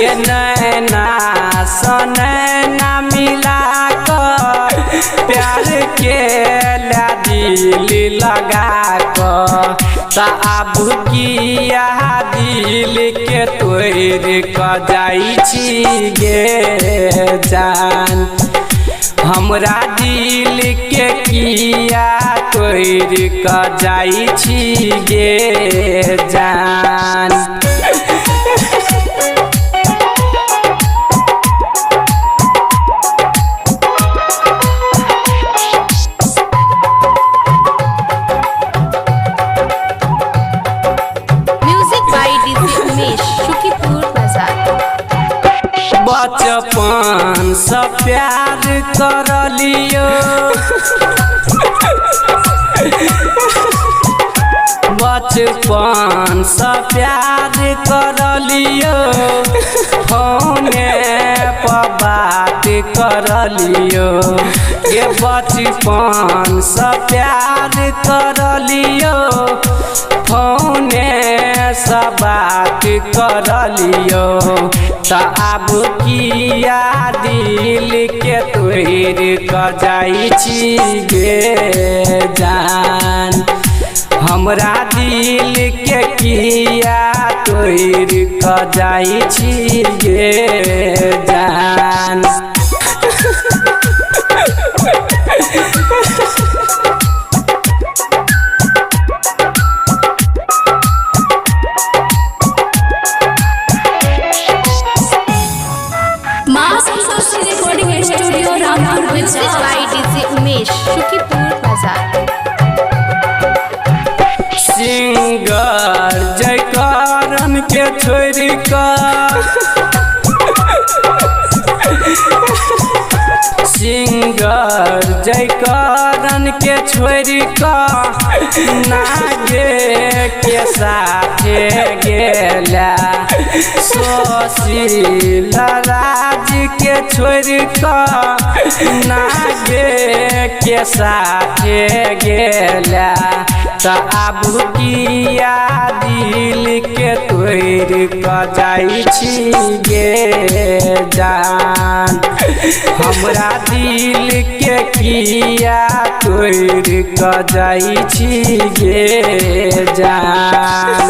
ये नैना सनैना मिला कर प्यार के ला दिल लगा कर अब किया दिल के तोड़ क जाई छी गे जान हमरा दिल के किया तोड़ क जाई छी गे जान। बचपन से प्यार कर लियो बचपन से प्यार कर लियो फोने पर बात कर लियो ये बचपन से प्यार कर लियो फोने से बात कर लियो अब किया दिल के तोड़ क जाई छी गे जान हमरा दिल के किया तोड़ क जाई छी गे जान। सिंगर जयकारण के छोड़ सिंगर जयकारण के छोड़ नागे के साथ गेला सुशील राज के छोड़ नागे के साथ गेला अब किया दिल के तोड़ क जाई छी गे जान हमरा दिल के किया तोड़ क जाई छी गे जान।